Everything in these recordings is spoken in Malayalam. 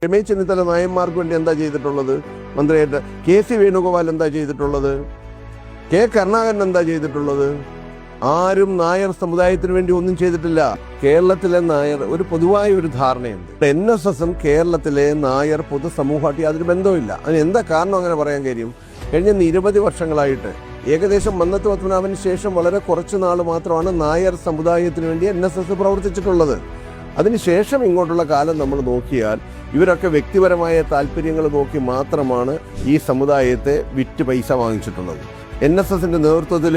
രമേശ് ചെന്നിത്തല നായന്മാർക്ക് വേണ്ടി എന്താ ചെയ്തിട്ടുള്ളത്? മന്ത്രിയായിട്ട് KC വേണുഗോപാൽ എന്താ ചെയ്തിട്ടുള്ളത്? K കരുണാകരൻ എന്താ ചെയ്തിട്ടുള്ളത്? ആരും നായർ സമുദായത്തിന് വേണ്ടി ഒന്നും ചെയ്തിട്ടില്ല. കേരളത്തിലെ നായർ ഒരു പൊതുവായ ഒരു ധാരണയുണ്ട്, NSSും കേരളത്തിലെ നായർ പൊതുസമൂഹമായിട്ട് യാതൊരു ബന്ധവുമില്ല. അതിന് എന്താ കാരണം അങ്ങനെ പറയാൻ കാര്യം? കഴിഞ്ഞ നിരവധി വർഷങ്ങളായിട്ട് ഏകദേശം മന്നത്ത് പത്മനാഭന് ശേഷം വളരെ കുറച്ച് നാൾ മാത്രമാണ് നായർ സമുദായത്തിന് വേണ്ടി NSS പ്രവർത്തിച്ചിട്ടുള്ളത്. അതിനുശേഷം ഇങ്ങോട്ടുള്ള കാലം നമ്മൾ നോക്കിയാൽ ഇവരൊക്കെ വ്യക്തിപരമായ താല്പര്യങ്ങൾ നോക്കി മാത്രമാണ് ഈ സമുദായത്തെ വിറ്റ് പൈസ വാങ്ങിച്ചിട്ടുള്ളത്. NSSന്റെ നേതൃത്വത്തിൽ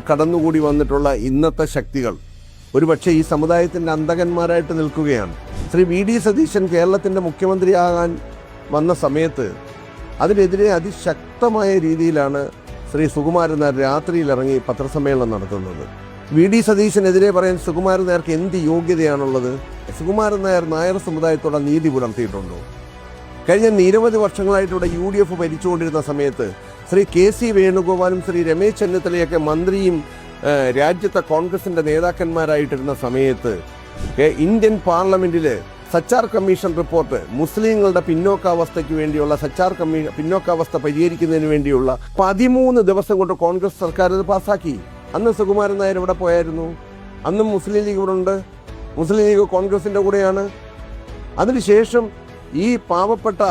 കടന്നുകൂടി വന്നിട്ടുള്ള ഇന്നത്തെ ശക്തികൾ ഒരുപക്ഷെ ഈ സമുദായത്തിൻ്റെ അന്തകന്മാരായിട്ട് നിൽക്കുകയാണ്. ശ്രീ VD സതീശൻ കേരളത്തിൻ്റെ മുഖ്യമന്ത്രിയാകാൻ വന്ന സമയത്ത് അതിനെതിരെ അതിശക്തമായ രീതിയിലാണ് ശ്രീ സുകുമാരൻ നായർ രാത്രിയിലിറങ്ങി പത്രസമ്മേളനം നടത്തുന്നത്. VD സതീശനെതിരെ പറയാൻ സുകുമാരൻ നായർക്ക് എന്ത് യോഗ്യതയാണുള്ളത്? സുകുമാരൻ നായർ നായർ സമുദായത്തോടെ നീതി പുലർത്തിയിട്ടുണ്ടോ? കഴിഞ്ഞ നിരവധി വർഷങ്ങളായിട്ടിവിടെ UDF ഭരിച്ചുകൊണ്ടിരുന്ന സമയത്ത് ശ്രീ KC വേണുഗോപാലും ശ്രീ രമേശ് ചെന്നിത്തലയൊക്കെ മന്ത്രിയും രാജ്യത്തെ കോൺഗ്രസിൻ്റെ നേതാക്കന്മാരായിട്ടിരുന്ന സമയത്ത് ഇന്ത്യൻ പാർലമെൻറ്റിൽ സച്ചാർ കമ്മീഷൻ റിപ്പോർട്ട്, മുസ്ലിങ്ങളുടെ പിന്നോക്കാവസ്ഥയ്ക്ക് വേണ്ടിയുള്ള സച്ചാർ പിന്നോക്കാവസ്ഥ പരിഹരിക്കുന്നതിന് വേണ്ടിയുള്ള 13 ദിവസം കൊണ്ട് കോൺഗ്രസ് സർക്കാർ ഇത് പാസ്സാക്കി. അന്ന് സുകുമാരൻ നായർ ഇവിടെ പോയായിരുന്നു. അന്നും മുസ്ലിം ലീഗ് ഇവിടെ ഉണ്ട്. മുസ്ലിം ലീഗ് കോൺഗ്രസിൻ്റെ കൂടെയാണ്. അതിനുശേഷം ഈ പാവപ്പെട്ട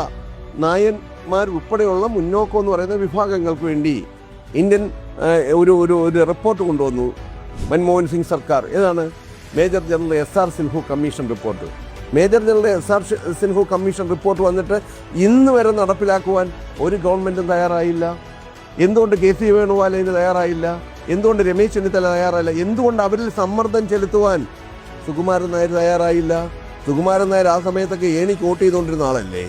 നായന്മാർ ഉൾപ്പെടെയുള്ള മുന്നോക്കം എന്ന് പറയുന്ന വിഭാഗങ്ങൾക്ക് വേണ്ടി ഇന്ത്യൻ ഒരു റിപ്പോർട്ട് കൊണ്ടുവന്നു മൻമോഹൻ സിംഗ് സർക്കാർ. ഏതാണ്? Major general SR Sinha commission report. Major general SR Sinha commission report വന്നിട്ട് ഇന്ന് വരെ നടപ്പിലാക്കുവാൻ ഒരു ഗവൺമെൻറ്റും തയ്യാറായില്ല. എന്തുകൊണ്ട് KC വേണുഗോപാൽ ഇതിന് തയ്യാറായില്ല? എന്തുകൊണ്ട് രമേശ് ചെന്നിത്തല തയ്യാറായില്ല? എന്തുകൊണ്ട് അവരിൽ സമ്മർദ്ദം ചെലുത്തുവാൻ സുകുമാരൻ നായർ തയ്യാറായില്ല? സുകുമാരൻ നായർ ആ സമയത്തൊക്കെ എനിക്ക് വോട്ട് ചെയ്തുകൊണ്ടിരുന്ന ആളല്ലേ.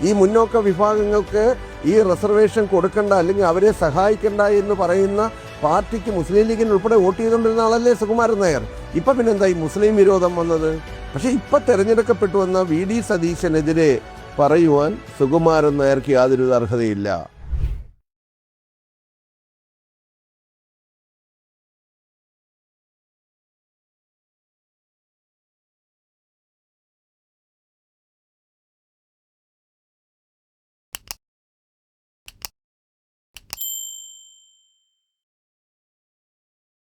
ഈ മുന്നോക്ക വിഭാഗങ്ങൾക്ക് ഈ റിസർവേഷൻ കൊടുക്കണ്ട അല്ലെങ്കിൽ അവരെ സഹായിക്കണ്ട എന്ന് പറയുന്ന പാർട്ടിക്ക് മുസ്ലിം ലീഗിന് ഉൾപ്പെടെ വോട്ട് ചെയ്തുകൊണ്ടിരുന്ന ആളല്ലേ സുകുമാരൻ നായർ. ഇപ്പം പിന്നെന്താ ഈ മുസ്ലിം വിരോധം വന്നത്? പക്ഷേ ഇപ്പം തെരഞ്ഞെടുക്കപ്പെട്ടു വന്ന VD സതീശനെതിരെ പറയുവാൻ സുകുമാരൻ നായർക്ക് യാതൊരു അർഹതയില്ല.